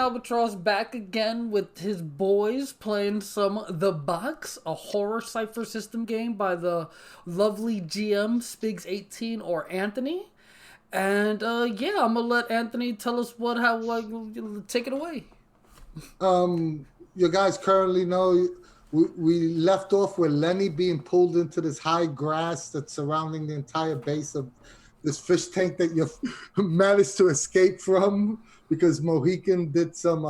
Albatross back again with his boys playing some The Box, a horror Cypher system game by the lovely GM Spigs18 or Anthony. And yeah, I'm gonna let Anthony tell us take it away. You guys currently know we left off with Lenny being pulled into this high grass that's surrounding the entire base of this fish tank that you managed to escape from because Mohican did some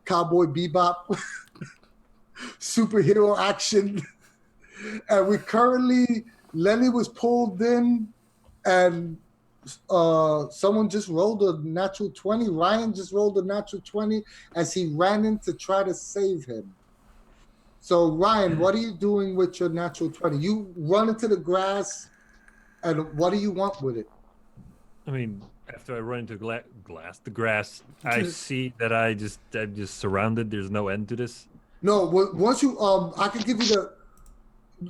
Cowboy Bebop superhero action. And Lenny was pulled in and someone just rolled a natural 20. Ryan just rolled a natural 20 as he ran in to try to save him. So Ryan, what are you doing with your natural 20? You run into the grass, and what do you want with it? I mean, after I run into the grass, I see that I'm just surrounded. There's no end to this. No, once you I could give you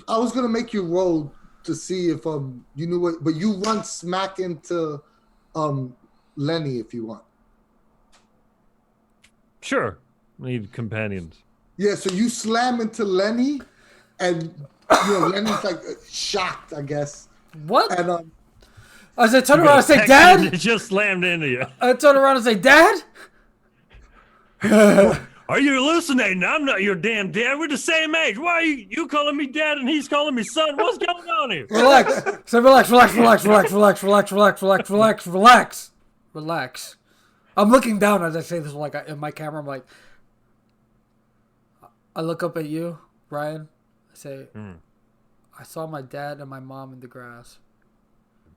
I was gonna make you roll to see if you knew what, but you run smack into Lenny if you want. Sure, I need companions. Yeah, so you slam into Lenny, and Lenny's like shocked, I guess. What? And I turn around and say, "Dad!" It just slammed into you. I turn around and say, "Dad." Are you hallucinating? I'm not your damn dad. We're the same age. Why are you calling me dad and he's calling me son? What's going on here? Relax. So relax. I'm looking down as I say this, like in my camera. I'm like, I look up at you, Ryan. I say, I saw my dad and my mom in the grass.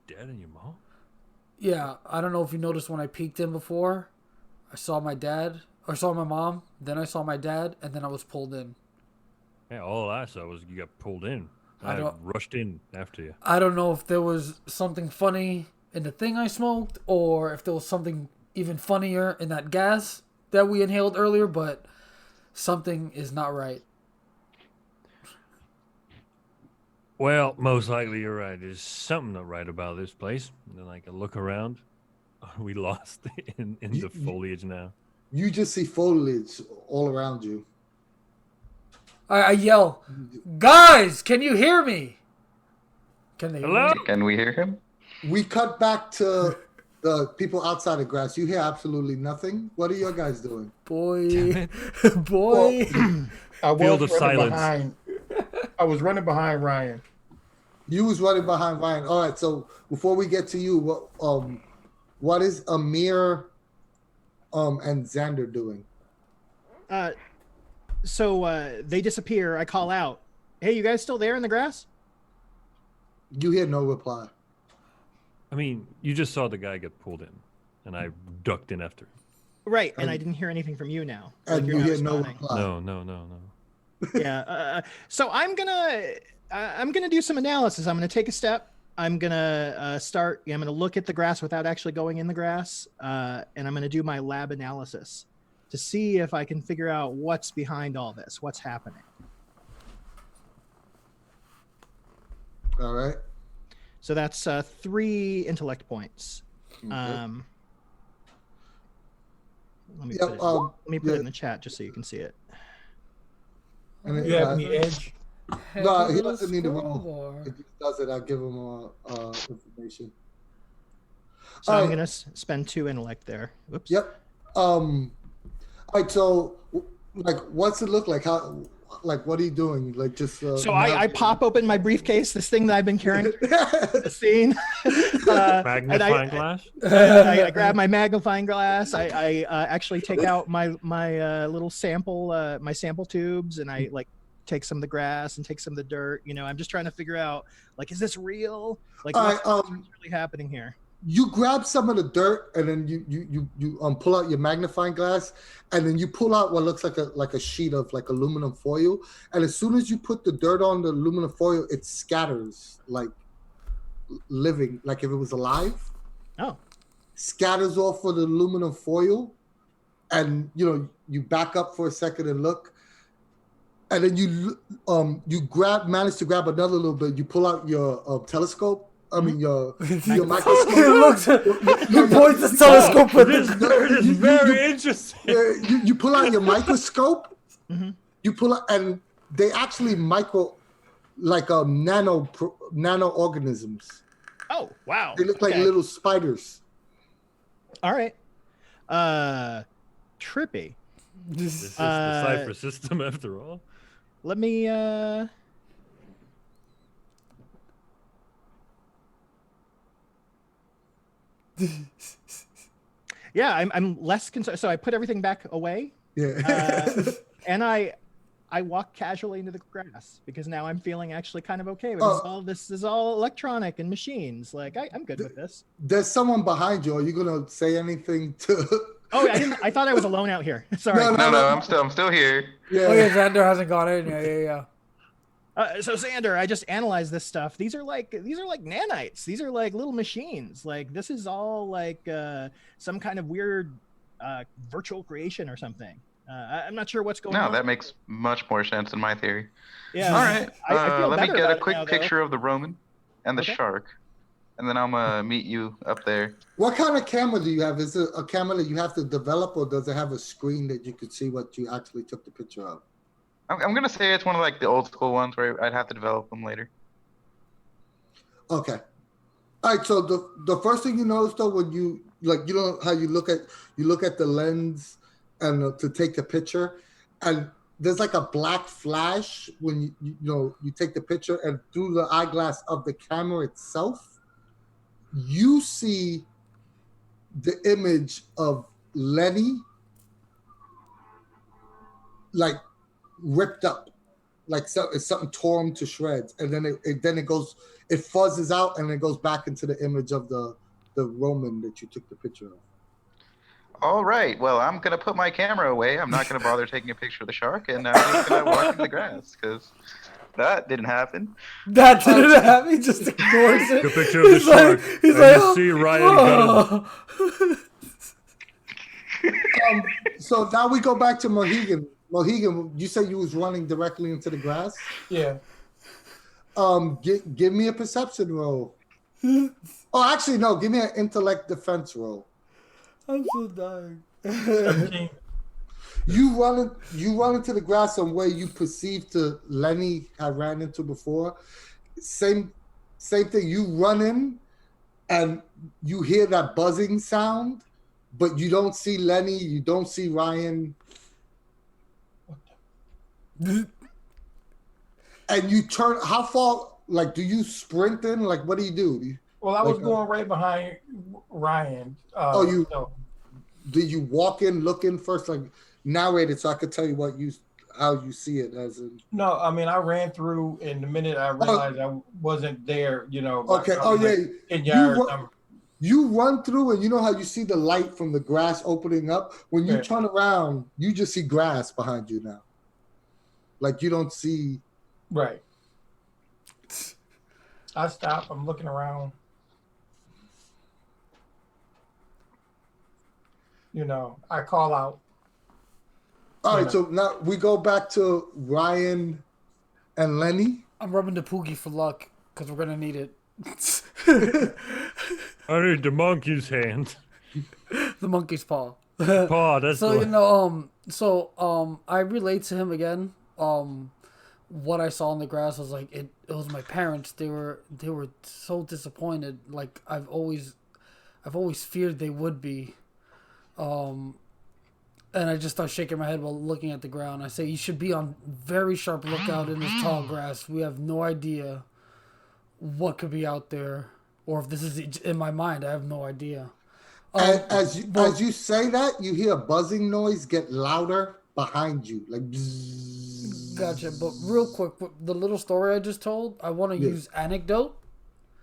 Dad and your mom? Yeah, I don't know if you noticed when I peeked in before. I saw my dad. I saw my mom, then I saw my dad, and then I was pulled in. Yeah, all I saw was you got pulled in. I rushed in after you. I don't know if there was something funny in the thing I smoked, or if there was something even funnier in that gas that we inhaled earlier, but something is not right. Well, most likely you're right. There's something not right about this place. And then I can look around. Are we lost in the foliage now? You just see foliage all around you. I yell, "Guys, can you hear me?" Can they hear me? Can we hear him? We cut back to the people outside the grass. You hear absolutely nothing. What are you guys doing? Boy. I Field of silence. I was running behind Ryan. You was running behind Ryan. All right, so before we get to you, what is Amir and Xander doing? So they disappear. I call out, "Hey, you guys still there in the grass?" You hear no reply. I mean, you just saw the guy get pulled in, and I ducked in after him. Right, and I didn't hear anything from you now. And you hear no responding. reply. No. Yeah. So I'm gonna do some analysis. I'm gonna take a step. I'm gonna start. I'm gonna look at the grass without actually going in the grass, and I'm gonna do my lab analysis to see if I can figure out what's behind all this, what's happening. All right. So that's 3 intellect points. Okay. Let me put it in the chat just so you can see it. And You have any edge? No, he doesn't need to roll. If he does it, I'll give him information. So I'm gonna spend 2 intellect there. Whoops. Yep. All right. So, like, what's it look like? What are you doing? Like, just. So I pop open my briefcase, this thing that I've been carrying the scene. Magnifying glass? I grab my magnifying glass. I actually take out my little sample, my sample tubes, and I take some of the grass and take some of the dirt. I'm just trying to figure out, is this real? What's really happening here? You grab some of the dirt, and then you pull out your magnifying glass, and then you pull out what looks like a sheet of aluminum foil. And as soon as you put the dirt on the aluminum foil, it scatters living, like if it was alive. Oh. Scatters off of the aluminum foil, and you back up for a second and look. And then you manage to grab another little bit. You pull out your telescope, I mean your He microscope. looks at, he points his telescope at This the. nerd is very interesting. You pull out your microscope. Mm-hmm. You pull out, and they actually like nano-organisms. Oh, wow. They look like Okay. little spiders. All right. Trippy. This is the Cypher system after all. Let me Yeah, I'm less concerned. So I put everything back away, Yeah. and I walk casually into the grass because now I'm feeling actually kind of okay. This is all electronic and machines. Like I'm good with this. There's someone behind you. Are you gonna say anything to? Oh, I didn't. I thought I was alone out here. Sorry. No, No, I'm still here. Yeah. Oh yeah, Xander hasn't gone in. Yeah. So Xander, I just analyzed this stuff. These are like nanites. These are like little machines. Like this is all like some kind of weird virtual creation or something. I'm not sure what's going on. No, that makes much more sense in my theory. Yeah. All right. I feel Let me better get about a it quick now, though. picture of the Roman and the Okay. shark, and then I'm gonna meet you up there. What kind of camera do you have? Is it a camera that you have to develop, or does it have a screen that you could see what you actually took the picture of? I'm gonna say it's one of like the old school ones where I'd have to develop them later. Okay. All right. So the first thing you notice though, when you know how you look at the lens and to take the picture, and there's like a black flash when you take the picture, and through the eyeglass of the camera itself, you see the image of Lenny like ripped up, like it's something torn to shreds, and then it fuzzes out and it goes back into the image of the Roman that you took the picture of. All right. Well, I'm gonna put my camera away. I'm not gonna bother taking a picture of the shark, and I'm just gonna walk into the grass because that didn't happen. That didn't happen. He just ignores it. Good picture of the shark. He's And like, you see Ryan got him. So now we go back to Mohegan. Mohegan, you said you was running directly into the grass. Yeah. Give me a perception roll. Oh, actually, no. Give me an intellect defense roll. I'm so dying. 17. You run into the grass on where you perceive to Lenny had ran into before. Same thing. You run in, and you hear that buzzing sound, but you don't see Lenny. You don't see Ryan. And you turn. How far? Like, do you sprint in? Like, what do you do? Well, I was Like, going right behind Ryan. Oh, did you walk in looking first? Like, narrate it so I could tell you how you see it as in. No, I mean I ran through, and the minute I realized I wasn't there, Okay. Oh yeah. like 10 yards. You run through, and you know how you see the light from the grass opening up. When you turn around, you just see grass behind you now. Like you don't see. Right. I stop. I'm looking around. I call out. All right. So now we go back to Ryan and Lenny. I'm rubbing the Poogie for luck because we're gonna need it. I need the monkey's hand. The monkey's paw. Paw, that's So the I relayed to him again. What I saw in the grass was like it was my parents. They were so disappointed. Like I've always feared they would be. And I just start shaking my head while looking at the ground. I say, you should be on very sharp lookout in this tall grass. We have no idea what could be out there, or if this is in my mind. I have no idea. As you say that, you hear a buzzing noise get louder behind you, like. Bzzz. Gotcha. But real quick, the little story I just told, I want to use anecdote.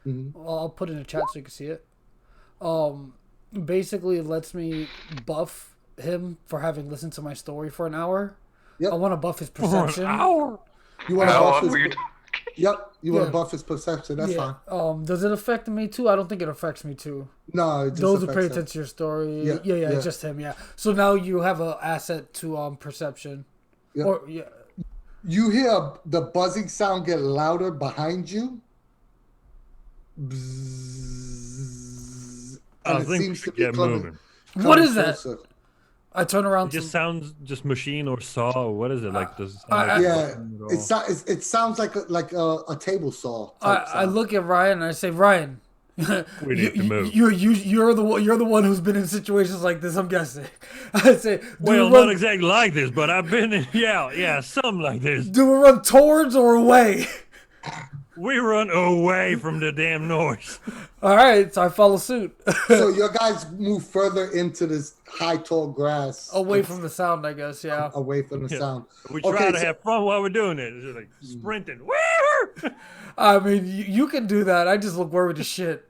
Mm-hmm. I'll put it in the chat so you can see it. Basically, it lets me buff him for having listened to my story for an hour. Yep. I want to buff his perception. You want to How buff long were you his. Yep. You want to buff his perception. That's fine. Does it affect me too? I don't think it affects me too. No, it just Those who pay affects attention to your story. Yeah, Yeah, yeah. it's just him. Yeah. So now you have an asset to perception. Yep. Or You hear the buzzing sound get louder behind you, Bzzz, I and it think we seems to should be get moving. What is that? closer. I turn around. It just sounds just machine or saw. Or what is it like? Does it sound I- like I- a Yeah, button at it, all? it sounds like a table saw I, type I sound. look at Ryan and I say, Ryan, We need to move. You're the one who's been in situations like this. I'm guessing. I say, Well, we run, not exactly like this, but I've been in. Yeah, something like this. do we run towards or away? We run away from the damn noise. All right, so I follow suit. So your guys move further into this high, tall grass. Away from the sound, I guess. Yeah. away from the Yeah. sound. We try Okay, to so- have fun while we're doing it. It's just like sprinting. Woo! I mean, you can do that. I just look worried as shit.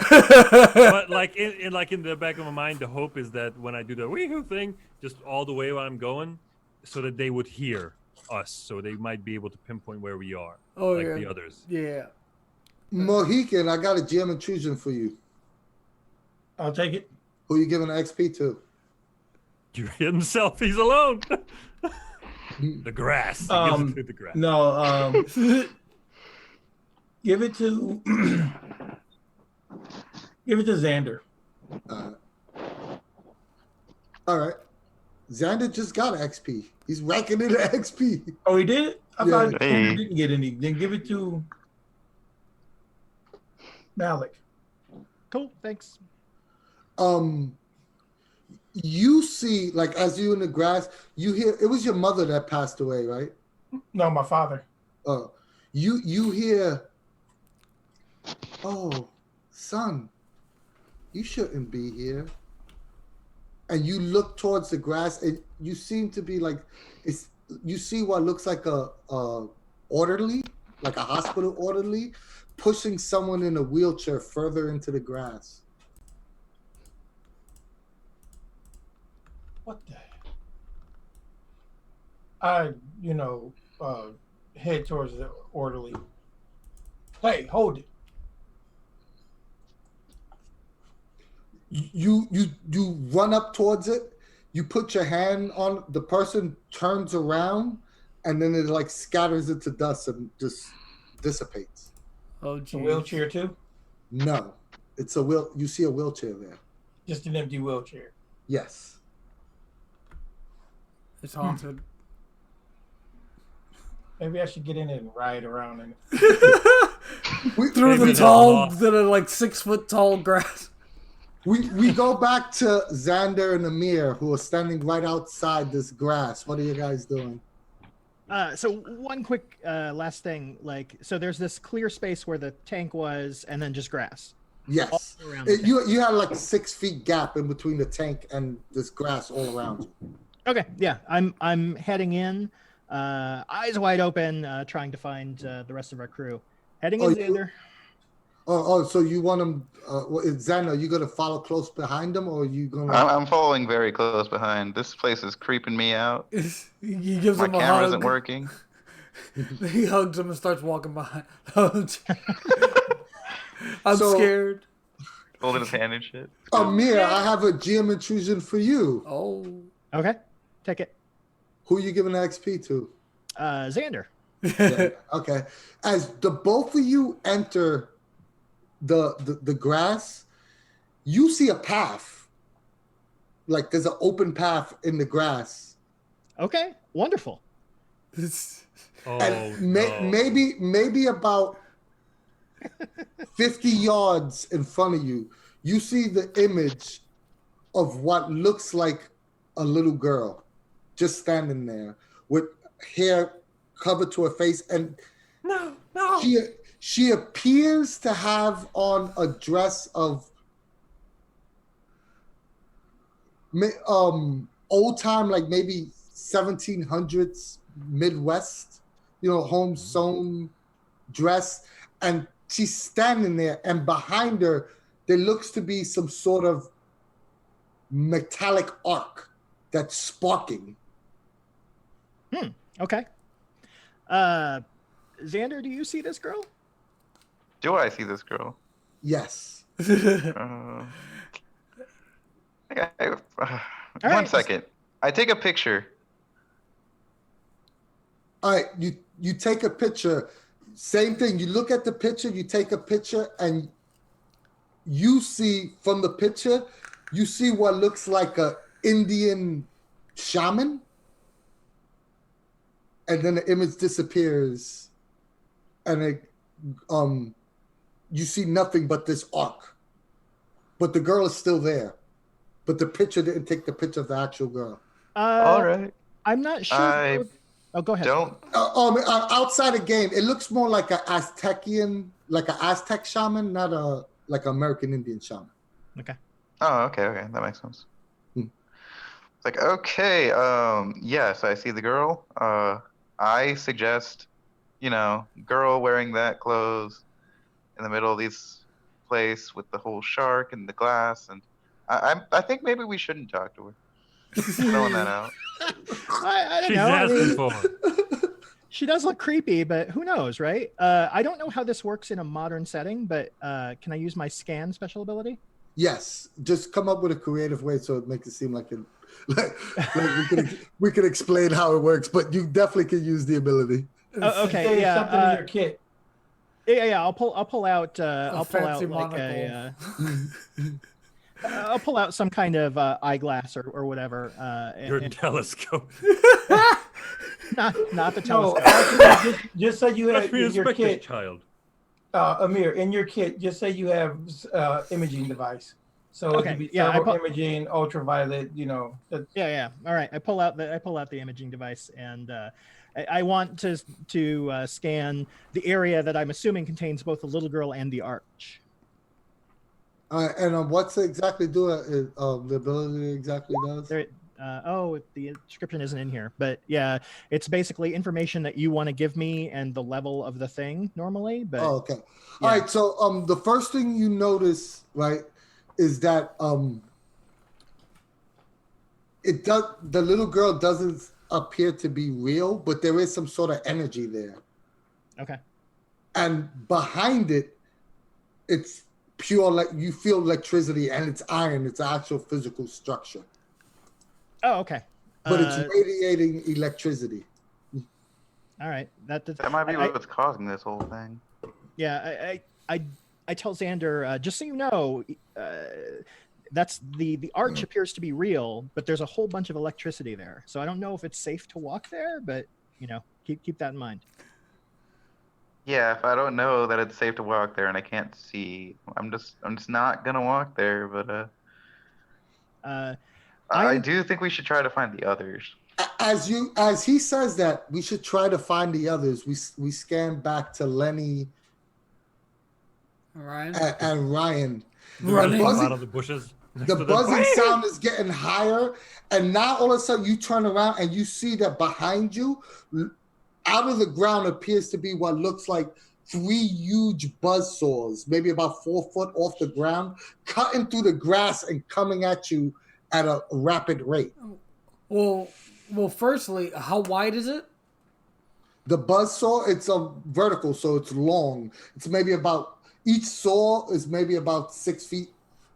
But like in the back of my mind, the hope is that when I do the weehoo thing, just all the way while I'm going, so that they would hear us, so they might be able to pinpoint where we are, Oh like yeah. the others. Yeah. Mohican, I got a GM intrusion for you. I'll take it. Who you giving the XP to? You're hitting selfies alone. The grass. He gives it to the grass. No, give it to Xander. All right. Xander just got XP. He's racking in the XP. Oh, he did? I Yeah. thought Xander Hey. didn't get any. Then give it to Malik. Cool. Thanks. You see, like as you in the grass, you hear it was your mother that passed away, right? No, my father. You hear, oh, son, you shouldn't be here. And you look towards the grass, and you seem to be like, it's. You see what looks like a orderly, like a hospital orderly, pushing someone in a wheelchair further into the grass. What the? I, head towards the orderly. Hey, hold it. You run up towards it. You put your hand on the person, turns around, and then it like scatters into dust and just dissipates. Oh, The geez. wheelchair too. No, it's a wheel. You see a wheelchair there. Just an empty wheelchair. Yes. It's haunted. Maybe I should get in it and ride around in it. Through Maybe the that's tall, moth. the like 6 foot tall grass. We go back to Xander and Amir, who are standing right outside this grass. What are you guys doing? So one quick last thing, so there's this clear space where the tank was, and then just grass. Yes. All around the tank. You had like a 6 feet gap in between the tank and this grass all around you. Okay, yeah, I'm heading in, eyes wide open, trying to find the rest of our crew. Heading in, Xander. So you want him? Xander, are you gonna follow close behind him, or are you gonna? I'm following very close behind. This place is creeping me out. He gives My him a camera hug. isn't working. He hugs him and starts walking behind. I'm So- scared. Holding his hand and shit. Amir, I have a GM intrusion for you. Oh. Okay, take it. Who are you giving the XP to? Xander. Yeah, okay. As the both of you enter the grass, you see a path. Like there's an open path in the grass. Okay, wonderful. Oh, And no. maybe about 50 yards in front of you, you see the image of what looks like a little girl just standing there with hair covered to her face, and No. she appears to have on a dress of old time, like maybe 1700s Midwest, home sewn dress, and she's standing there, and behind her there looks to be some sort of metallic arc that's sparking. Okay. Xander, do you see this girl? Do I see this girl? Yes. One right. second. I take a picture. All right, you take a picture. Same thing. You look at the picture, you take a picture, and you see from the picture, you see what looks like a Indian shaman, and then the image disappears, and you see nothing but this arc. But the girl is still there. But the picture didn't take the picture of the actual girl. All right. I'm not sure. Oh, go ahead. Don't. Outside the game, it looks more like an Aztec shaman, not a like American Indian shaman. Okay. Oh, okay. That makes sense. It's like, okay, yes, I see the girl. I suggest, girl wearing that clothes in the middle of this place with the whole shark and the glass, and I think maybe we shouldn't talk to her. Throwing that out. I don't She's know. asking for it. She does look creepy, but who knows, right? I don't know how this works in a modern setting, but can I use my scan special ability? Yes, just come up with a creative way so it makes it seem like we could explain how it works, but you definitely can use the ability. Okay, Say yeah. something in your kit. Yeah. I'll pull out. I'll pull out fancy like monocle. I'll pull out some kind of eyeglass or whatever. Your telescope. Not the No, telescope. actually, just say you Must have be in your inspector's kit, child. Amir, in your kit, just say you have imaging device. So it Okay, could be yeah, thermal imaging, ultraviolet, that's Yeah. All right. I pull out the imaging device, and I want to scan the area that I'm assuming contains both the little girl and the arch. And what's it exactly do? The ability exactly does? There. The description isn't in here, but yeah, it's basically information that you want to give me and the level of the thing normally. But okay. Yeah. All right. So the first thing you notice, right, is that the little girl doesn't appear to be real, but there is some sort of energy there. Okay. And behind it, it's pure, like you feel electricity, and it's iron. It's actual physical structure, Oh, okay. but it's radiating electricity. All right. That might be what's causing this whole thing. Yeah. I tell Xander, just so you know, that's the arch appears to be real, but there's a whole bunch of electricity there. So I don't know if it's safe to walk there, but keep that in mind. Yeah, if I don't know that it's safe to walk there and I can't see, I'm just not gonna walk there. But I do think we should try to find the others. As he says that, we should try to find the others. We scan back to Lenny Ryan. and Ryan. Running. Out of the bushes. The buzzing sound is getting higher, and now all of a sudden you turn around and you see that behind you, out of the ground, appears to be what looks like 3 huge buzzsaws, maybe about 4 foot off the ground, cutting through the grass and coming at you at a rapid rate. Well, firstly, how wide is it? The buzzsaw, it's a vertical, so it's long. It's maybe about, each saw is maybe about 6 feet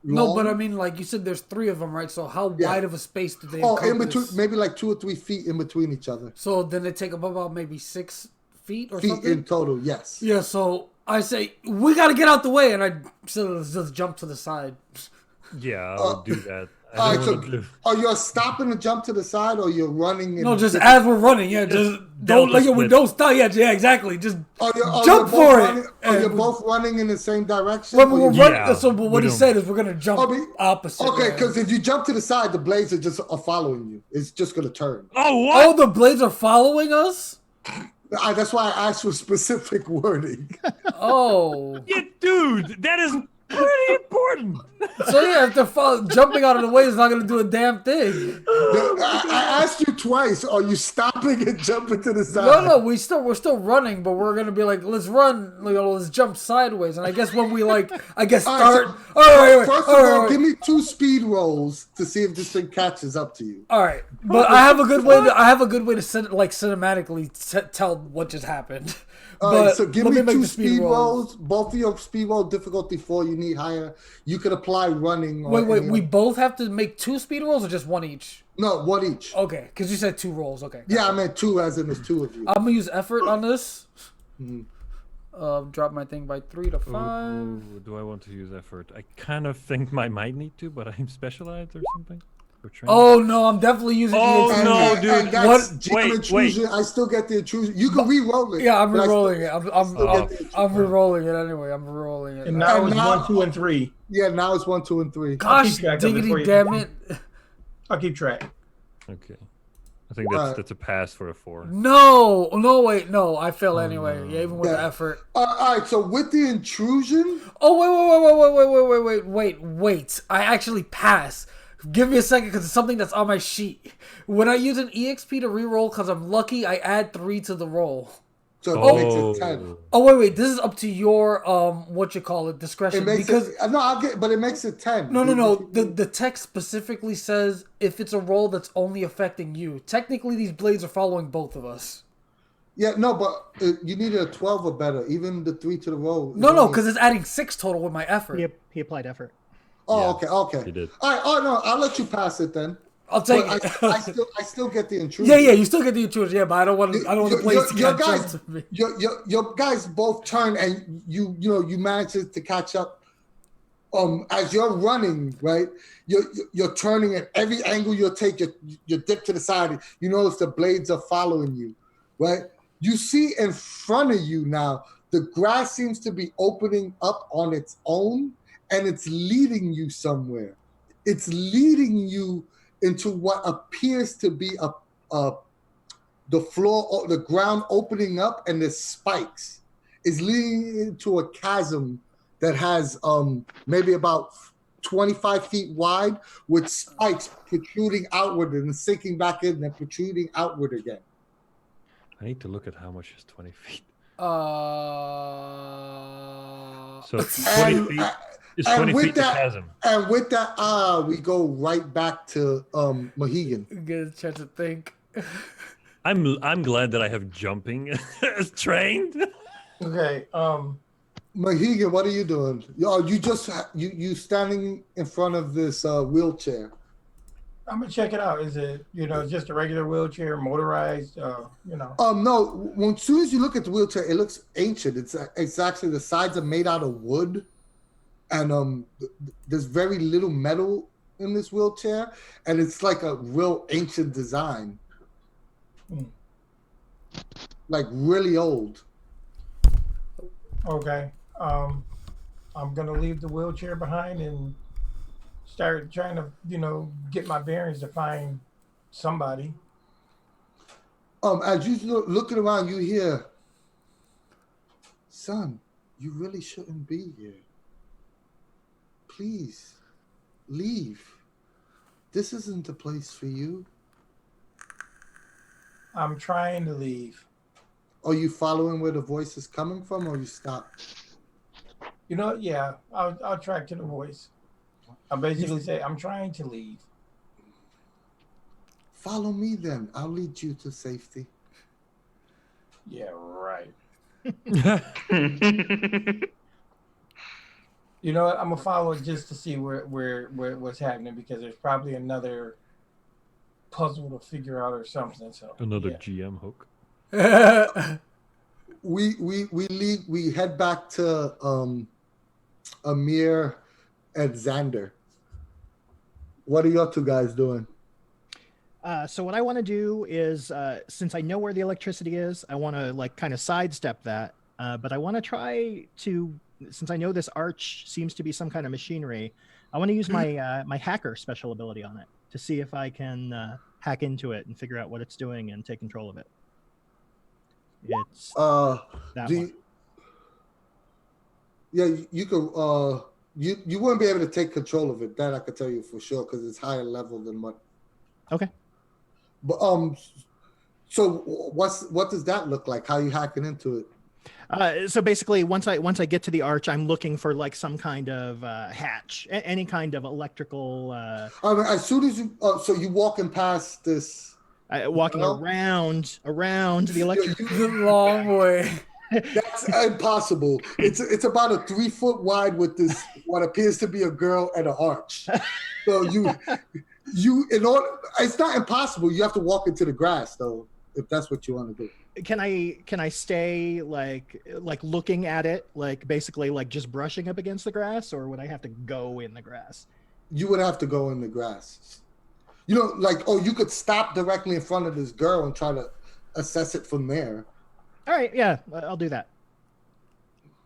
long. No, but I mean, like you said, there's 3 of them, right? So how wide of a space do they in encompass? between, maybe like 2 or 3 feet in between each other. So then they take up about maybe 6 feet or Feet something? in total, yes. Yeah, so I say, we got to get out the way, and I just jump to the side. Yeah, I would do that. All right, so are you stopping to jump to the side, or you're running? No, just as we're running, yeah, just don't stop. Yeah, exactly. Just jump for it. Are you both running in the same direction? When we're running, Yeah, so what he said is we're gonna jump opposite. Okay, because if you jump to the side, the blades are following you. It's just gonna turn. Oh, what? Oh, the blades are following us. That's why I asked for specific wording. Oh, Yeah, dude, that is pretty important. so yeah, if they're jumping out of the way, it's not gonna do a damn thing. I asked you twice. Are you stopping and jumping to the side? No, we're still running, but we're gonna be like, let's run, let's jump sideways. And I guess when we start. All right, first of all, give me 2 speed rolls to see if this thing catches up to you. All right, but I have a good way to cinematically tell what just happened. All right, But so give let me make 2 the speed rolls. Both of your speed roll difficulty 4. You need higher. You could apply running. Or Wait, we both have to make 2 speed rolls or just 1 each? No, 1 each. Okay, because you said 2 rolls. Okay. Yeah, I meant 2 as in there's 2 of you. I'm gonna use effort on this. Drop my thing by 3 to 5. Ooh, do I want to use effort? I kind of think I might need to, but I'm specialized or something. Or trained. Oh no, I'm definitely using Oh, EXP. no, and dude. that's What? GM Wait, intrusion. I still get the intrusion. You can re-roll it. Yeah, I'm but I still- re-rolling it. I still get the intrusion. I'm re-rolling it anyway. I'm re-rolling it. And now And it's now- 1, 2, and 3. Yeah, now it's 1, 2, and 3. Gosh, keep track of it for diggity you. damn it. I'll keep track. Okay. I think that's a pass for a 4. No, wait, no. I fail anyway. Yeah, even with the Yeah. effort. All right, so with the intrusion, Oh, wait. I actually pass. Give me a second because it's something that's on my sheet. When I use an EXP to reroll because I'm lucky, I add 3 to the roll. so it makes it 10. Oh, wait. This is up to your, discretion. It makes because it, no, I'll get, but it makes it 10. No. The text specifically says if it's a roll that's only affecting you. Technically, these blades are following both of us. Yeah, no, but you needed a 12 or better. Even the 3 to the roll. No, because it's adding 6 total with my effort. He applied effort. Oh, Yeah, okay. he did. All right, oh no, I'll let you pass it then. I'll take But it. I still get the intrusion. Yeah, you still get the intrusion. Yeah, but I don't want the blades to your catch guys, up to me. your guys both turn and you manage to catch up. As you're running, right? You're turning at every angle you take. You dip to the side. You notice the blades are following you, right? You see in front of you now, the grass seems to be opening up on its own, and it's leading you somewhere. It's leading you into what appears to be the floor or the ground opening up, and the spikes is leading into a chasm that has maybe about 25 feet wide with spikes protruding outward and sinking back in and protruding outward again. I need to look at how much is 20 feet. So And- 20 feet is and 20 with feet to that- chasm. And with that, we go right back to Mohegan. Get a chance to think. I'm glad that I have jumping as trained. Okay. Mohegan, what are you doing? You standing in front of this wheelchair. I'm gonna check it out. Is it just a regular wheelchair, motorized? No. As soon as you look at the wheelchair, it looks ancient. It's actually the sides are made out of wood, and there's very little metal in this wheelchair, and it's like a real ancient design, like really old. Okay. I'm gonna leave the wheelchair behind and start trying to, get my bearings to find somebody. As you looking around, you hear, "Son, you really shouldn't be here. Please, leave. This isn't the place for you." I'm trying to leave. Are you following where the voice is coming from, or you stop? Yeah, I'll track to the voice. I'll basically say, I'm trying to leave. Follow me then. I'll lead you to safety. Yeah, right. Yeah. You know what? I'm gonna follow it just to see where what's happening, because there's probably another puzzle to figure out or something. So Another yeah. GM hook. We head back to Amir and Xander. What are you two guys doing? So what I want to do is, since I know where the electricity is, I want to kind of sidestep that. But I want to try to, since I know this arch seems to be some kind of machinery, I want to use my my hacker special ability on it to see if I can hack into it and figure out what it's doing and take control of it. It's that one. Yeah, you could. You wouldn't be able to take control of it. That I could tell you for sure, because it's higher level than what. Okay. But so what does that look like? How you hacking into it? So basically, once I get to the arch, I'm looking for some kind of hatch, any kind of electrical. As soon as you, so you walking past this. Walking around the electric. The long way. That's impossible. It's about a 3 foot wide with this what appears to be a girl and an arch. So you in order, it's not impossible. You have to walk into the grass though. if that's what you want to do. Can I stay like looking at it, like basically like just brushing up against the grass, or would I have to go in the grass? You would have to go in the grass. You know, like, you could stop directly in front of this girl and try to assess it from there. All right, yeah, I'll do that.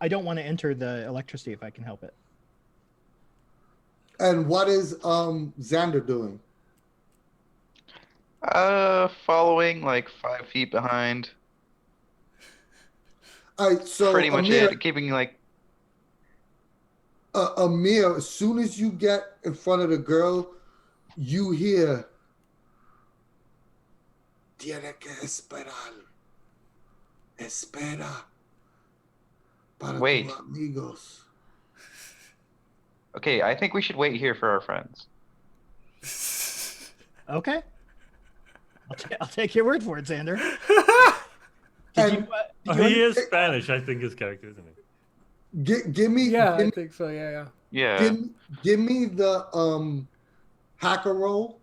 I don't want to enter the electricity if I can help it. And what is Xander doing? Following like 5 feet behind. All right, so Pretty much Amir, it. Keeping like. Amir, as soon as you get in front of the girl, you hear. Tiene que esperar. Espera. Para Wait. tus amigos. Okay, I think we should wait here for our friends. Okay. I'll take your word for it, Xander. He is Spanish, I think, his character, isn't he? Give me. Yeah, give I me, think so. Yeah. Yeah. give me the hacker roll.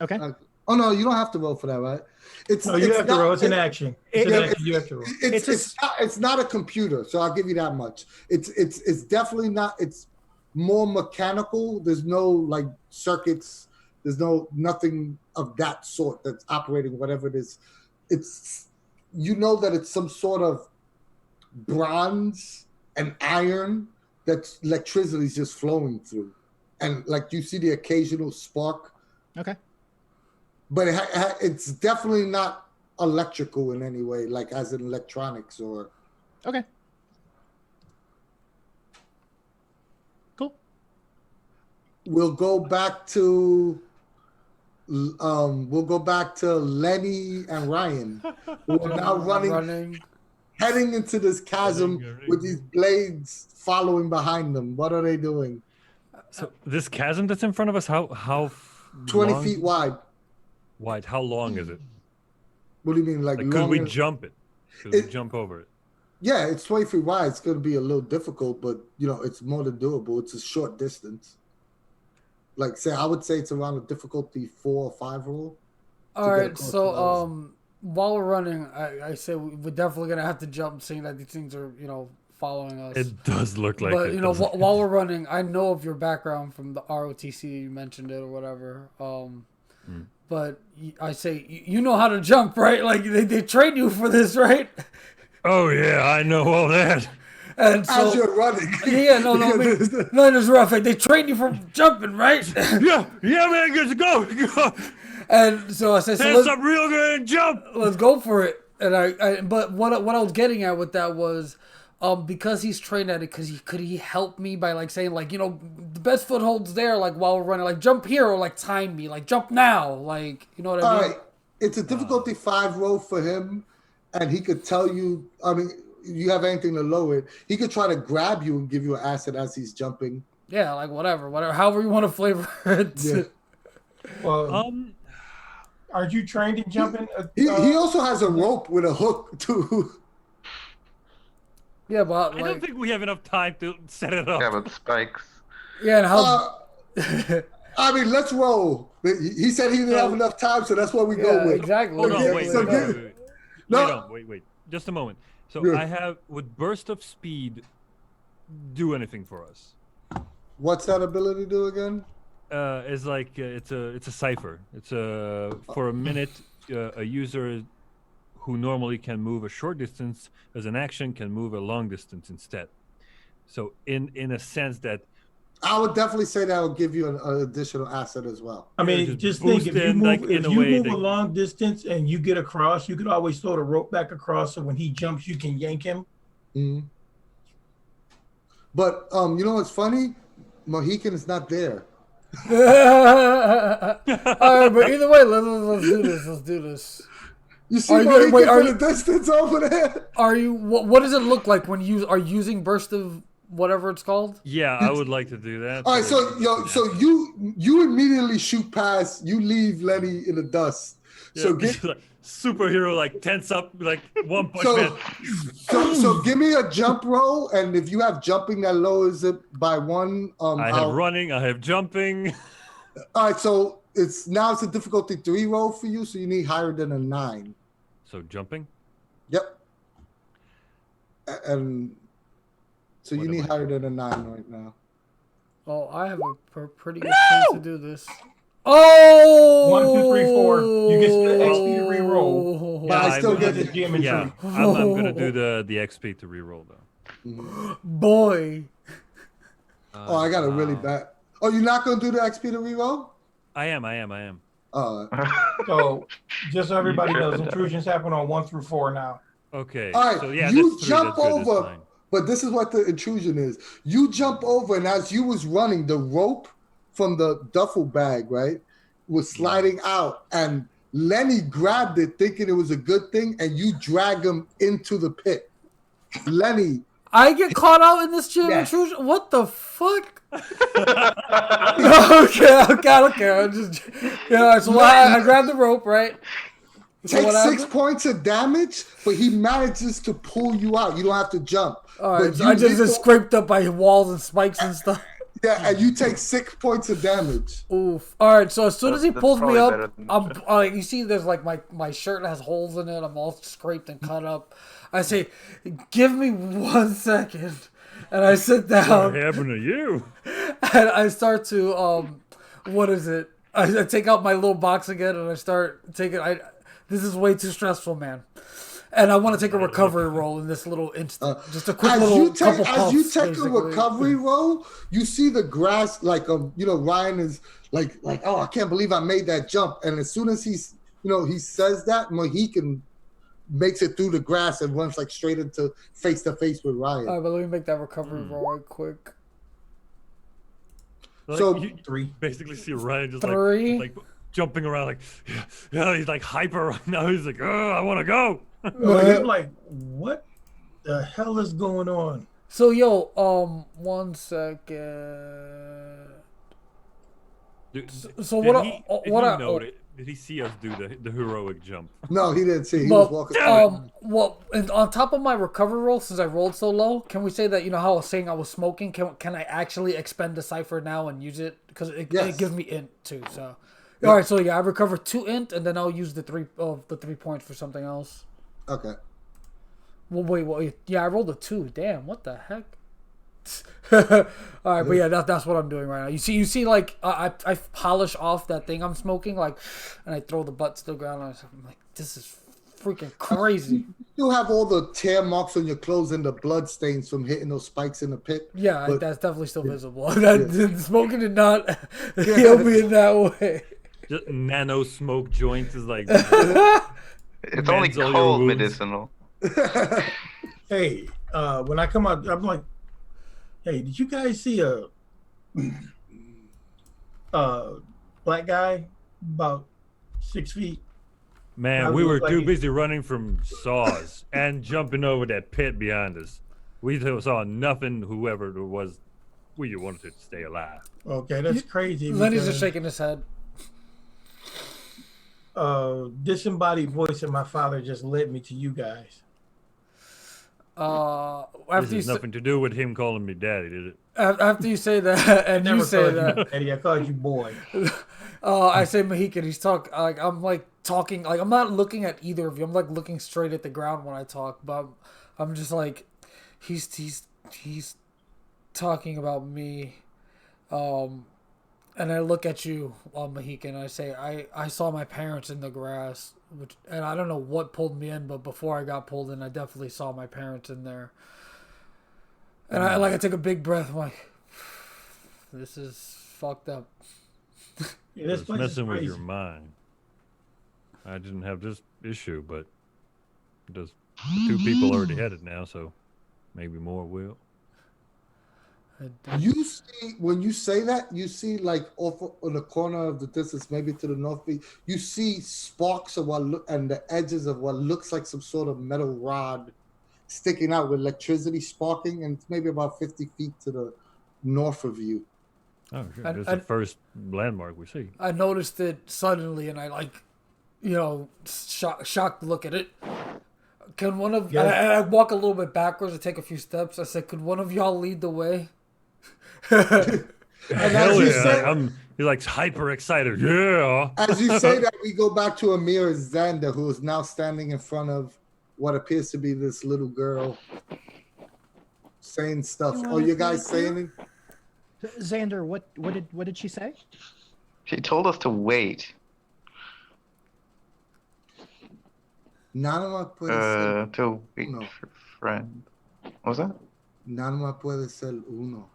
Okay. Oh no, you don't have to roll for that, right? You have to roll. It's an action. It's an action. You have to roll. It's not a computer, so I'll give you that much. It's definitely not. It's more mechanical. There's no like circuits. There's nothing of that sort that's operating. Whatever it is, it's that it's some sort of bronze and iron that electricity is just flowing through, and like you see the occasional spark. Okay. But it's definitely not electrical in any way, like as in electronics or. Okay. Cool. We'll go back to. We'll go back to Lenny and Ryan, who are now running, heading into this chasm with these blades following behind them. What are they doing? So this chasm that's in front of us, how 20 long? feet wide. Wide. How long is it? What do you mean, like could we jump it? Could we jump over it? Yeah, it's 20 feet wide. It's going to be a little difficult, but it's more than doable. It's a short distance. Like, I would say it's around a difficulty 4 or 5 roll. All right, so while we're running, I say we're definitely gonna have to jump, seeing that these things are following us. It does look like but it. But while we're running, I know of your background from the ROTC. You mentioned it or whatever. But I say you know how to jump, right? Like they train you for this, right? Oh yeah, I know all that. And so, as you're running, no, there's rough. They train you for jumping, right? yeah, man, let's go. And so I said, Hands up real good and jump. Let's go for it. And but what I was getting at with that was, because he's trained at it, could he help me by like saying like the best foothold's there, like while we're running, like jump here or like time me, like jump now, like what I mean? All right, it's a difficulty 5 roll for him, and he could tell you. I mean, you have anything to lower it? He could try to grab you and give you an asset as he's jumping. Yeah, like whatever, however you want to flavor it. Yeah. Well, are you trained in jumping? He also has a rope with a hook too. Yeah, but I don't think we have enough time to set it up. Yeah, with spikes. Yeah, and how? I mean, let's roll. He said he didn't have enough time, so that's what we go with. Exactly. Hold on, wait. Just a moment. So I would burst of speed do anything for us? What's that ability do again? It's like it's a cipher. It's for a minute a user who normally can move a short distance as an action can move a long distance instead. So in a sense that I would definitely say that will give you an additional asset as well. I mean, just think if you move a long distance and you get across, you could always throw the rope back across, so when he jumps, you can yank him. Mm-hmm. But you know what's funny? Mohican is not there. All right, but either way, let's do this. Let's do this. You see Mohican from the distance over there? Are you? What does it look like when you are using burst of whatever it's called? Yeah, I would like to do that. All right, so you immediately shoot past. You leave Lenny in the dust. Yeah, so get like superhero, like tense up, like one punch man. So give me a jump roll, and if you have jumping, that lowers it by 1. I have running. I have jumping. All right, so it's a difficulty 3 roll for you, so you need higher than a 9. So jumping. Yep. And so you What need am I higher than a 9 right now. Oh, I have a pretty good chance to do this. Oh! 1, 2, 3, 4. You get the XP to reroll. But I still get get the geometry. Yeah, I'm gonna do the XP to reroll though. Boy. Oh, I got a really bad. Oh, you're not gonna do the XP to reroll? I am. So, just so everybody knows, intrusions happen on 1 through 4 now. Okay. All right, So yeah, you that's 3. jump That's good. That's over, fine. but this is what the intrusion is. You jump over, and as you was running, the rope from the duffel bag, right, was sliding out, and Lenny grabbed it, thinking it was a good thing, and you drag him into the pit. Lenny. I get caught out in this gym intrusion? What the fuck? Okay, I don't care. I'm just, so I grabbed the rope, right? So Take 6 points of damage, but he manages to pull you out. You don't have to jump. All right, But so I just scraped up by walls and spikes and stuff. Yeah, and you take 6 points of damage. Oof. All right, so as soon as he That's pulls me probably up, better than I'm you see there's like my shirt has holes in it. I'm all scraped and cut up. I say, give me 1 second. And I sit down. What happened to you? And I start to what is it? I take out my little box again and I start taking this is way too stressful, man. And I want to take a recovery roll in this little instant. Just a quick little couple pumps. As you take basically. a recovery roll, you see the grass Ryan is like, oh, I can't believe I made that jump. And as soon as he says that, Mohican makes it through the grass and runs like straight into face to face with Ryan. All right, but let me make that recovery roll right quick. So you 3. basically see Ryan just 3. like jumping around like, yeah, he's like hyper right now. He's like, oh, I want to go. He's like, what the hell is going on? So 1 second. Did he see us do the heroic jump? No, he didn't see. He was walking. And on top of my recovery roll, since I rolled so low, can we say that how I was saying I was smoking? Can I actually expend the Cypher now and use it? Because it gives me int too. So, all right. So I recovered 2 int, and then I'll use the 3 points for something else. Okay. Well, wait. Yeah, I rolled a 2. Damn, what the heck? All right, but yeah, that's what I'm doing right now. You see, like I polish off that thing I'm smoking, and I throw the butt to the ground. And I'm like, this is freaking crazy. You still have all the tear marks on your clothes and the blood stains from hitting those spikes in the pit. Yeah, but that's definitely still visible. Smoking did not heal me in that way. Just nano smoke joints is like. It's only cold medicinal. Hey, when I come out, I'm like, hey, did you guys see a black guy about 6 feet? Man, we were too busy running from saws and jumping over that pit behind us. We saw nothing, whoever it was. We wanted to stay alive. Okay, that's crazy. Lenny's just shaking his head. Disembodied voice of my father just led me to you guys. This has nothing to do with him calling me daddy, did it? After you say that, and you say that, Eddie, I called you boy. I say Mohican. He's talking like I'm not looking at either of you. I'm like looking straight at the ground when I talk, but I'm just like, he's talking about me, and I look at you, Mohican. And I say, I saw my parents in the grass, and I don't know what pulled me in, but before I got pulled in, I definitely saw my parents in there. And I take a big breath. I'm like, this is fucked up. Yeah, it's messing with your mind. I didn't have this issue, but the 2 people already had it now, so maybe more will. You see, when you say that, you see like off on the corner of the distance, maybe to the northeast, you see sparks of and the edges of what looks like some sort of metal rod sticking out with electricity sparking, and it's maybe about 50 feet to the north of you. Oh, sure. That's the first landmark we see. I noticed it suddenly, and I shocked look at it. Can one of I walk a little bit backwards and take a few steps. I said, could one of y'all lead the way? And as you said, He's like hyper excited. Yeah. As you say that, we go back to Amir Xander, who is now standing in front of what appears to be this little girl, saying stuff. You Oh, wanna you guys thank you? saying it? Xander, what did she say? She told us to wait. Nada más puede ser To wait uno. for friend. What was that? Nada más puede ser uno.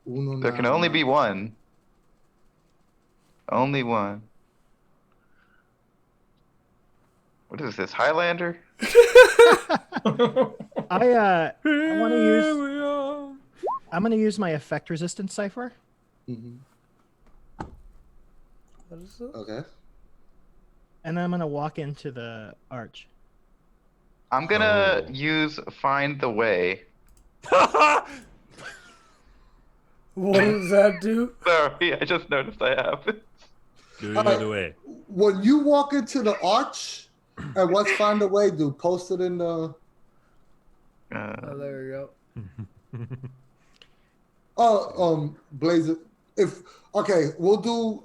Uno There can nada only más. be one. Only one. What is this, Highlander? I want to use. Here we are. I'm going to use my effect resistance cipher, Mhm. What is it? Okay. and I'm going to walk into the arch. I'm gonna Oh. use Find the Way. What does that do? Sorry, I just noticed I have it. Do it the way. When you walk into the arch, and what's Find a Way do? Post it in the. Oh, there we go. Blazer. If okay, we'll do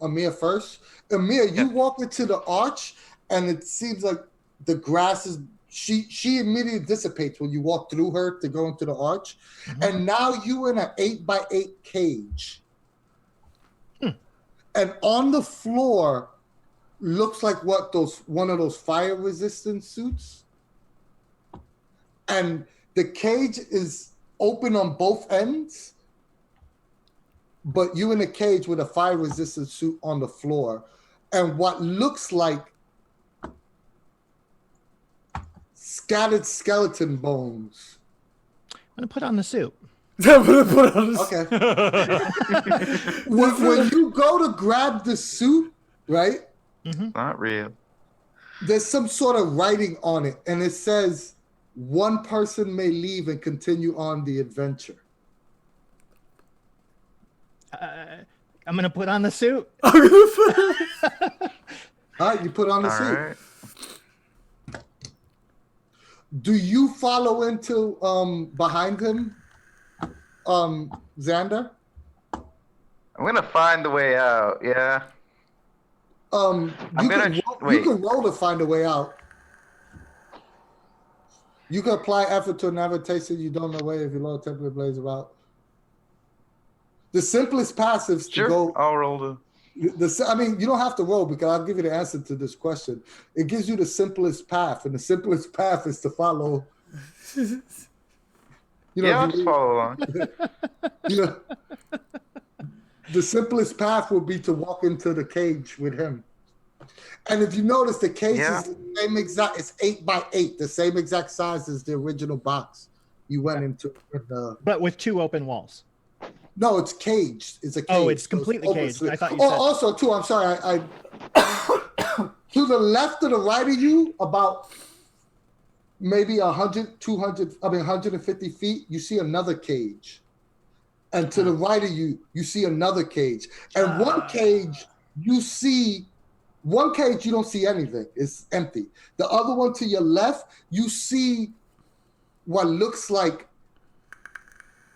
Amir first. Amir, you walk into the arch, and it seems like the grass is. She immediately dissipates when you walk through her to go into the arch, and now you in an 8x8 cage, and on the floor looks like one of those fire resistant suits, and the cage is open on both ends, but you in a cage with a fire resistant suit on the floor, and what looks like scattered skeleton bones. I'm going to put on the suit. I'm gonna put on this. Okay. when you go to grab the suit, right? Not real. There's some sort of writing on it, and it says, "One person may leave and continue on the adventure." I'm going to put on the suit. All right, you put on the All suit. right. Do you follow into behind him, Xander? I'm gonna find the way out. Yeah. You can roll to find a way out. You can apply effort to a navigation you don't know way if your lower template blaze about. The simplest passives to Sure. go. I'll roll to. I mean, you don't have to roll because I'll give you the answer to this question. It gives you the simplest path, and the simplest path is to follow. I'll just follow along. The simplest path would be to walk into the cage with him. And if you notice, the cage is the same exact. It's 8x8, the same exact size as the original box you went into. But with 2 open walls. No, it's caged. It's a cage. Oh, it's completely caged. I thought you said. Also, too, I'm sorry. I to the left or the right of you, about maybe 100, 200, 150 feet, you see another cage. And to the right of you, you see another cage. And one cage, you don't see anything. It's empty. The other one to your left, you see what looks like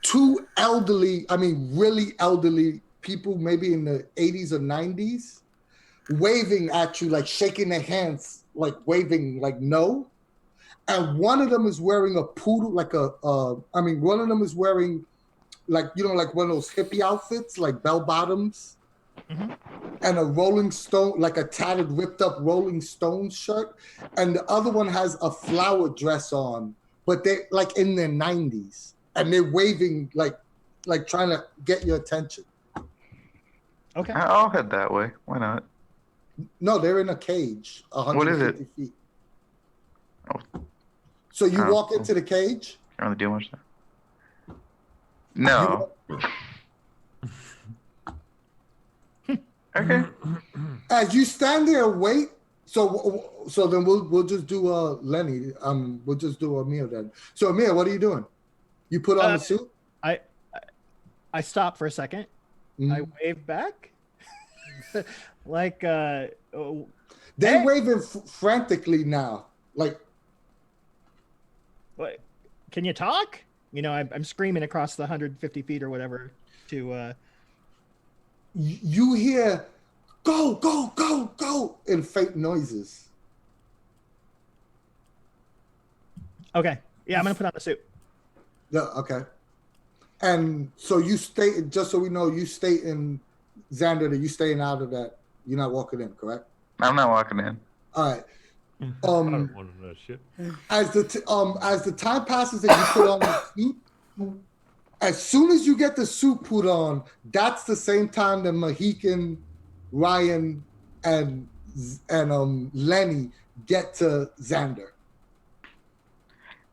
2 really elderly people, maybe in the 80s or 90s, waving at you, like shaking their hands, like waving, like no. And one of them is wearing a poodle, one of them is wearing, like one of those hippie outfits, like bell bottoms, and a Rolling Stone, like a tattered, ripped up Rolling Stone shirt. And the other one has a flower dress on, but they're like in their 90s. And they're waving, like trying to get your attention. Okay. I'll head that way. Why not? No, they're in a cage, 150 feet. Oh. So you walk into the cage? Can't really do much there. No. Okay. As you stand there and wait, so then we'll just do Lenny. We'll just do Amir then. So Amir, what are you doing? You put on the suit? I stop for a second. I wave back. Like they're hey. waving frantically now. Like, what? Can you talk? I'm screaming across the 150 feet or whatever to you hear go, go, go, go in faint noises. Okay. Yeah, I'm gonna put on the suit. Yeah, okay. And so you stay, just so we know, you stay in Xander, that you staying out of that. You're not walking in, correct? I'm not walking in. All right. I don't want to know shit. As the time passes and you put on the suit, as soon as you get the suit put on, that's the same time that Mohican, Ryan, and Lenny get to Xander.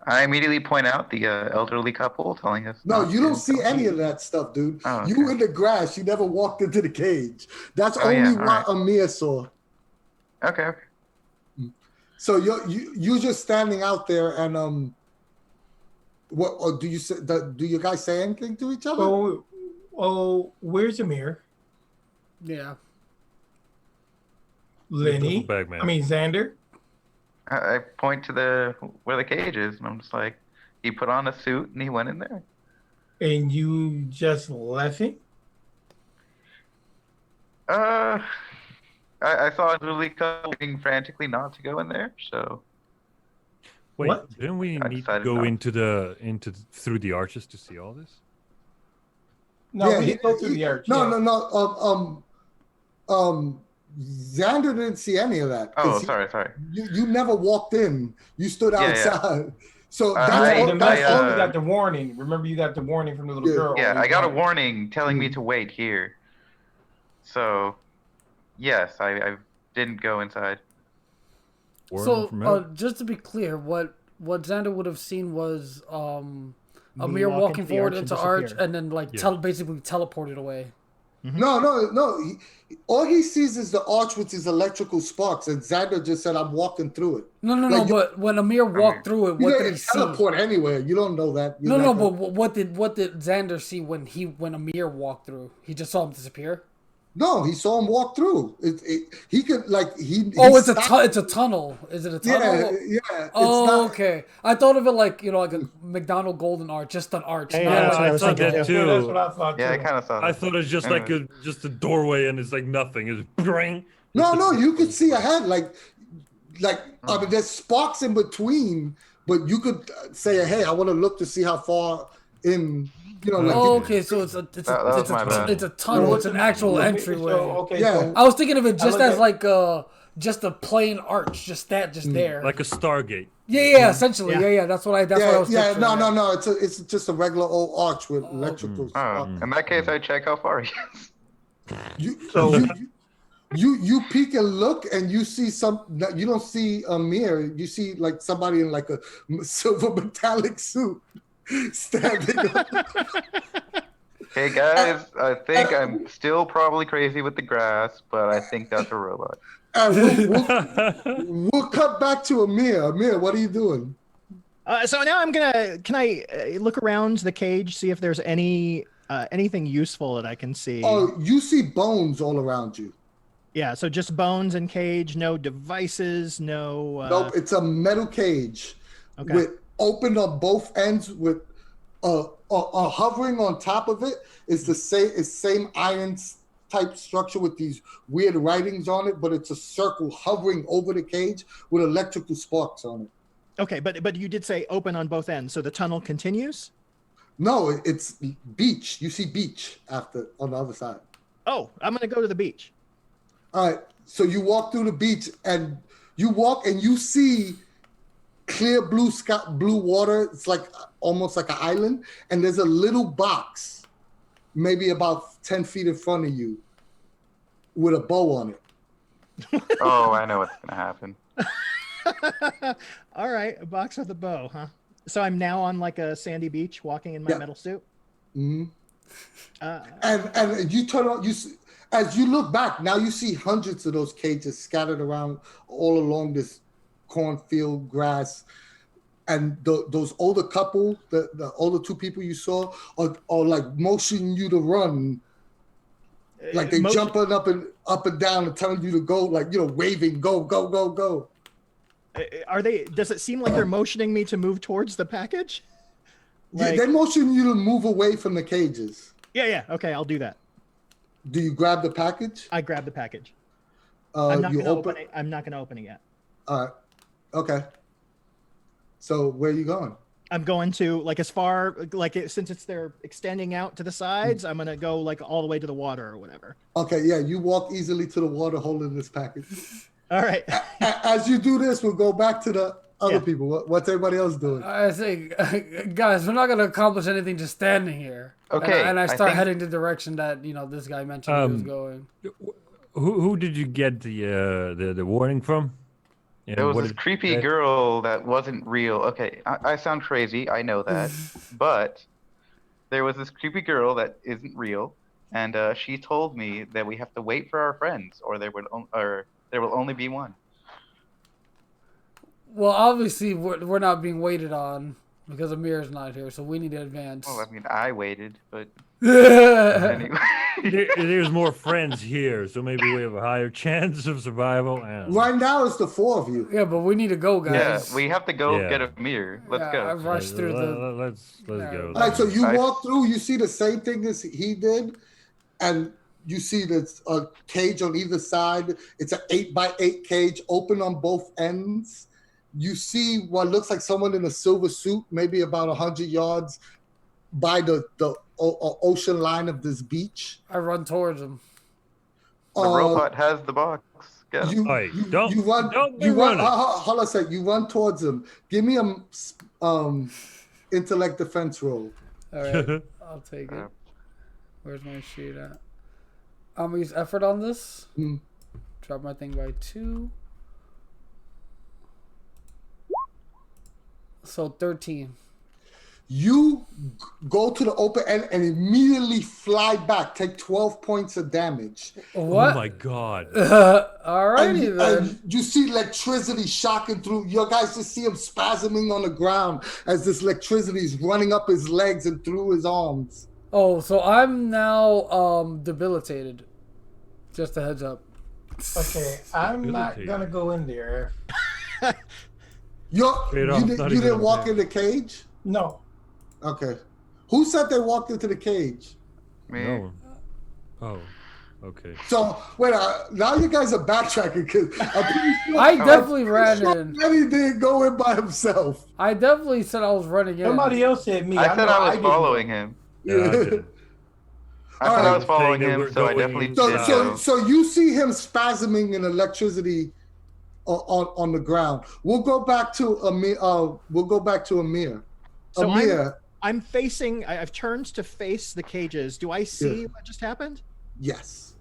I immediately point out the elderly couple telling us. No, not you don't to see go any eat. of that stuff, dude. Oh, okay. You in the grass. You never walked into the cage. That's Oh, only yeah, what all Amir saw. Okay. So you're just standing out there, and what? Or do you say? Do you guys say anything to each other? Where's Amir? Yeah. Lenny? Duffel bag man. I mean, Xander? I point to where the cage is, and I'm just like, he put on a suit and he went in there. And you just left him? I saw elderly couple waiting frantically not to go in there, so Wait, What? didn't we I need to decided go not. into through the arches to see all this? No, Yeah, we didn't go through the arch. No, yeah. no. Xander didn't see any of that. Oh, 'cause sorry. You never walked in. You stood Yeah, yeah. outside. So I- that's You all. only got the warning. Remember, you got the warning from the little Yeah. girl. Yeah, I got a warning. warning telling me to wait here. So, yes, I didn't go inside. So from hell? just to be clear, what Xander would have seen was Me Amir walk walking into the forward arch and into arch disappear. and then like Yeah. basically teleported away. No. All he sees is the arch with his electrical sparks, and Xander just said, "I'm walking through it." No. Like, But when Amir walked through it, You what did didn't he see? teleport anywhere. You don't know that. No, but what did Xander see when Amir walked through? He just saw him disappear. No, he saw him walk through. He could he. Oh, he it's a tunnel. Is it a tunnel? Yeah. Oh, it's not, okay. I thought of it like like a McDonald Golden Arch, just an arch. Yeah, not that's like- what I I was thought thinking that too. too. Yeah, that's what I thought Yeah, I too. kind of saw that. I thought it was just like just a doorway and it's like nothing. It's bring. No, you could see ahead. Like I mean, there's sparks in between, but you could say, "Hey, I want to look to see how far in." Oh, okay. So it's a That was my bad. it's a tunnel. It's an actual entryway. Okay, Yeah. so I was thinking of it just look as at- like just a plain arch, just there. Like a Stargate. Yeah, essentially. Yeah. Yeah. That's what I was Yeah. picturing. No. It's just a regular old arch with electrical Oh, sparks. in that case, I check how far he is. You peek and look, and you see you don't see Amir. You see like somebody in like a silver metallic suit standing up. Hey guys, I think I'm still probably crazy with the grass, but I think that's a robot. And we'll cut back to Amir. Amir, what are you doing? So now can I look around the cage, see if there's anything useful that I can see? Oh, you see bones all around you. Yeah, so just bones and cage, no devices, no. Nope, it's a metal cage Okay. with open on both ends with hovering on top of it is the same iron type structure with these weird writings on it, but it's a circle hovering over the cage with electrical sparks on it. Okay, but you did say open on both ends, so the tunnel continues? No, it's beach. You see beach after on the other side. Oh, I'm gonna go to the beach. All right, so you walk through the beach and you see clear blue sky, blue water. It's like almost like an island, and there's a little box, maybe about 10 feet in front of you, with a bow on it. Oh, I know what's gonna happen. All right, a box with a bow, huh? So I'm now on like a sandy beach, walking in my metal suit. Mm-hmm. And you turn on as you look back. Now you see hundreds of those cages scattered around all along this cornfield grass. And those older couple, the older two people you saw, are like motioning you to run, like they jumping up and down and telling you to go, like waving, go, go, go, go. Are they? Does it seem like they're motioning me to move towards the package? Yeah, they motion you to move away from the cages. Yeah. Okay, I'll do that. Do you grab the package? I grab the package. I'm not You gonna open. open it. I'm not gonna open it yet. All right. Okay. So where are you going? I'm going to like as far like since they're extending out to the sides. I'm gonna go like all the way to the water or whatever. Okay. Yeah. You walk easily to the water holding this package. All right. As you do this, we'll go back to the other Yeah. people. What's everybody else doing? I say, guys, we're not gonna accomplish anything just standing here. Okay, And I I start think- heading the direction that this guy mentioned he was going. Who did you get the warning from? And There was what this did- creepy that- girl that wasn't real. Okay, I sound crazy, I know that, but there was this creepy girl that isn't real, and she told me that we have to wait for our friends, or there will only be one. Well, obviously we're not being waited on because Amir's not here, so we need to advance. Well, I mean, I waited, but yeah, anyway. There's more friends here, so maybe we have a higher chance of survival. And Right now, it's the four of you. but we need to go, Yeah, guys. we have to go Yeah. get a mirror. Let's Yeah, I go. rushed through the. let's go. All right. So you I- walk through. You see the same thing as he did, and you see this cage on either side. It's an 8x8 cage, open on both ends. You see what looks like someone in a silver suit, maybe about 100 yards by the ocean line of this beach. I run towards him. The robot has the box. Go. You, Hey, you, don't- you run. don't be You run. running. Hold on a sec. You run towards him. Give me a intellect defense roll. All right, I'll take it. Where's my sheet at? I'm gonna use effort on this. Hmm. Drop my thing by 2. So 13. You go to the open end and immediately fly back. Take 12 points of damage. What? Oh my god. Alrighty And, then. and you see electricity shocking through. Your guys just see him spasming on the ground as this electricity is running up his legs and through his arms. Oh, so I'm now debilitated. Just a heads up. Okay, I'm not Ability. gonna go in there. You Straight off, not even didn't walk okay. in the cage? No. Okay. Who said they walked into the cage? Me. No. Oh. Okay. So, wait, now you guys are backtracking because I definitely ran in. Eddie didn't go in by himself. I definitely said I was running in. Somebody else said me. I said know I was didn't following go. him. Yeah, I didn't. I said I was Saying following that him, we're so I going definitely So, did inside. so, go. so you see him spasming in electricity on the ground. We'll go back to Amir. We'll go back to Amir. So Amir, I'm facing. I've turned to face the cages. Do I see what just happened? yes.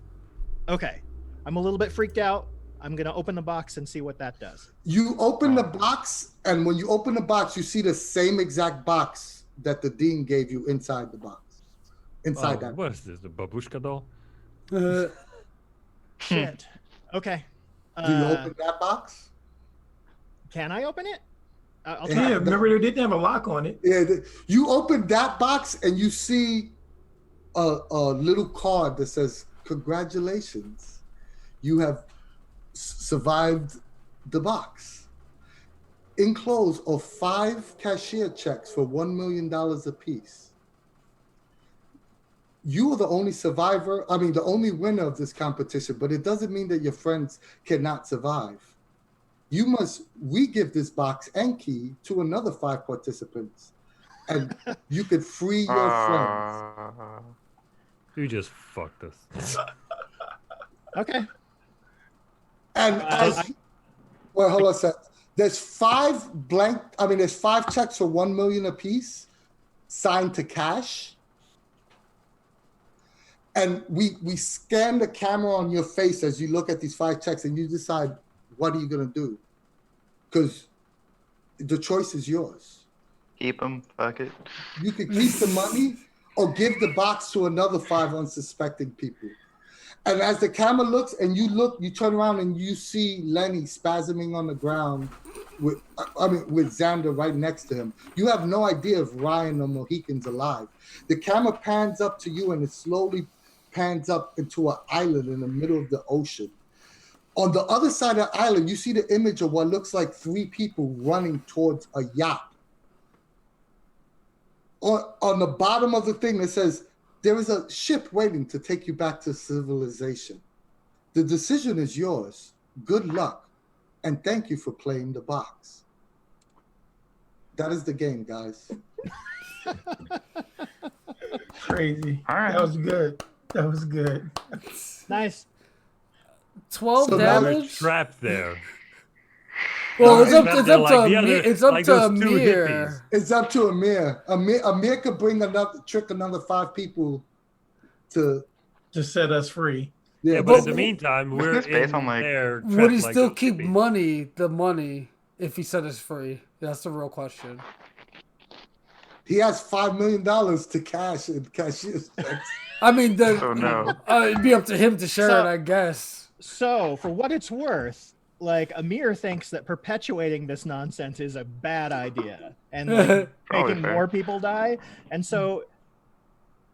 Okay. I'm a little bit freaked out. I'm gonna open the box and see what that does. You open the box, and when you open the box, you see the same exact box that the dean gave you inside the box. Inside that. What is this? The babushka doll? Shit. Okay. Do you open that box? Can I open it? I'll try. Yeah, remember they didn't have a lock on it. Yeah. You open that box, and you see a little card that says, "Congratulations, you have survived the box." Enclosed are 5 cashier checks for $1 million apiece. You are the only survivor, the only winner of this competition, but it doesn't mean that your friends cannot survive. We give this box and key to another 5 participants, and you could free your friends. You just fucked us. Okay. And well, hold on a sec. There's 5 there's 5 checks for $1 million apiece, signed to cash. And we scan the camera on your face as you look at these 5 checks, and you decide, what are you gonna do? Because the choice is yours. Keep him. Fuck it. You could keep the money or give the box to another 5 unsuspecting people. And as the camera looks, and you turn around and you see Lenny spasming on the ground with Xander right next to him. You have no idea if Ryan or Mohican's alive. The camera pans up to you, and it slowly pans up into an island in the middle of the ocean. On the other side of the island, you see the image of what looks like 3 people running towards a yacht. On the bottom of the thing, it says, There is a ship waiting to take you back to civilization. The decision is yours. Good luck, and thank you for playing the box. That is the game, guys. Crazy. All right. That was good. That was good. Nice. 12 So now We're damage. trapped there. Well, it's up, Trapped it's there up like to the Amir. other- It's up like to those two Amir. It's up to Amir. Amir could bring another 5 people to. To set us free. Yeah, but in the meantime, we're It's based in on, like- there. Would trapped he like still those keep hippies. the money, if he said it's free? That's the real question. He has $5 million to cash in cashier's checks. I mean, Oh no. it'd be up to him to share So- it, I guess. So, for what it's worth, like Amir thinks that perpetuating this nonsense is a bad idea, and like Probably making fair. more people die. And so,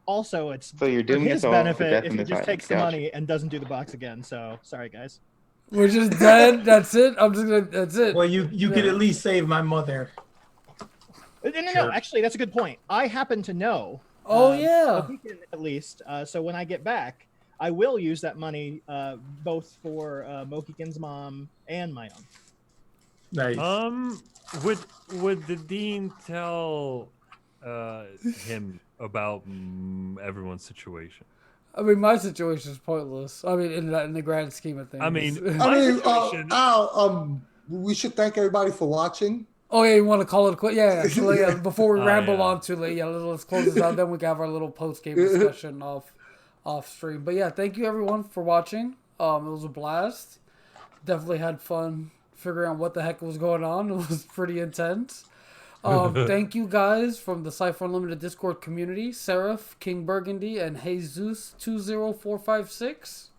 also, it's So you're for doing his us all for benefit death if in he this just island. takes the Gotcha. money and doesn't do the box again. So, sorry, guys. We're just dead. That's it. I'm just gonna. That's it. Well, you could at least save my mother. No. Sure. Actually, that's a good point. I happen to know. Oh, yeah. Mohican, at least. So when I get back, I will use that money both for Mohican's mom and my own. Nice. Would the dean tell him about everyone's situation? I mean, my situation is pointless. I mean, in the grand scheme of things. I mean, I mean, situation- Al, we should thank everybody for watching. oh yeah, you want to call it a quit? Yeah. So, yeah. Before we Oh, ramble yeah. on too late, yeah, let's close this out. Then we can have our little post game discussion off stream. But yeah, thank you everyone for watching. It was a blast. Definitely had fun figuring out what the heck was going on. It was pretty intense. Thank you guys from the Cypher Unlimited Discord community, Seraph, King Burgundy, and Jesus 20456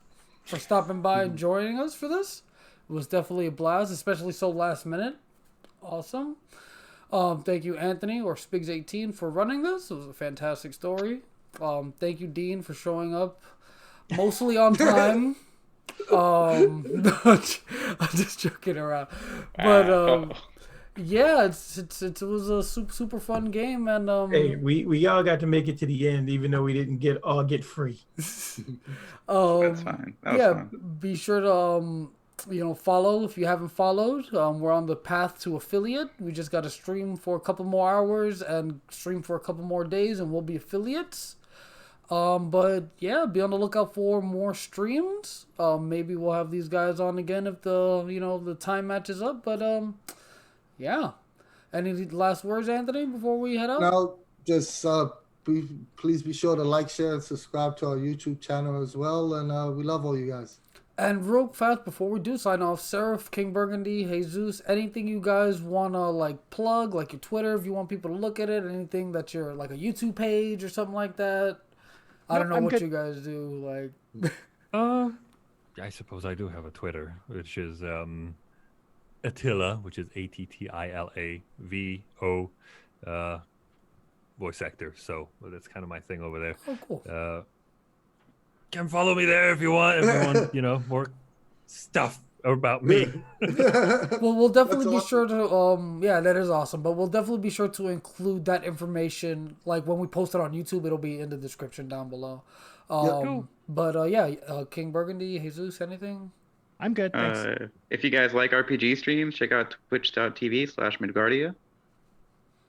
for stopping by and joining us for this. It was definitely a blast, especially so last minute. Awesome. Thank you, Anthony or Spigs18 for running this. It was a fantastic story. Thank you, Dean, for showing up mostly on time. I'm just joking around, but yeah, it was a super fun game, and Hey, we all got to make it to the end, even though we didn't get free. That's fine. That was yeah, fun. be sure to follow if you haven't followed. We're on the path to affiliate. We just got to stream for a couple more hours and stream for a couple more days, and we'll be affiliates. But yeah, be on the lookout for more streams. Maybe we'll have these guys on again if the time matches up. But yeah. Any last words, Anthony, before we head out? Now, just please be sure to like, share, and subscribe to our YouTube channel as well. And we love all you guys. And real fast before we do sign off, Seraph, King Burgundy, Jesus, anything you guys wanna plug, like your Twitter, if you want people to look at it, anything that you're like a YouTube page or something like that. I don't know I'm what good. you guys do. I suppose I do have a Twitter, which is Attila, which is ATTILAVO, voice actor. So that's kind of my thing over there. Oh, cool. Can follow me there if you want. If you want, more stuff about me. Well, we'll definitely That's be awesome. sure to yeah, that is awesome. But we'll definitely be sure to include that information. Like when we post it on YouTube, it'll be in the description down below. Cool. But yeah, King Burgundy, Jesus, anything? I'm good. Thanks. If you guys like RPG streams, check out twitch.tv/Midgardia.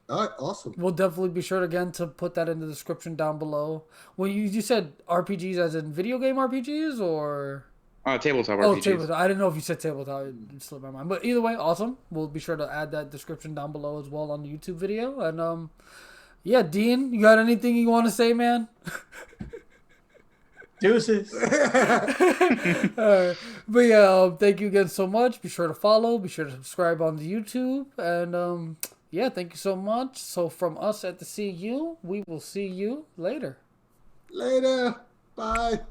All right, awesome. We'll definitely be sure again to put that in the description down below. Well, you said RPGs as in video game RPGs or? Tabletop Oh, RPGs. tabletop. I didn't know if you said tabletop. It slipped my mind. But either way, awesome. We'll be sure to add that description down below as well on the YouTube video. And yeah, Dean, you got anything you want to say, man? Deuces. But yeah, thank you again so much. Be sure to follow. Be sure to subscribe on the YouTube. And yeah, thank you so much. So from us at the CU, we will see you later. Later. Bye.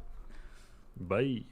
Bye.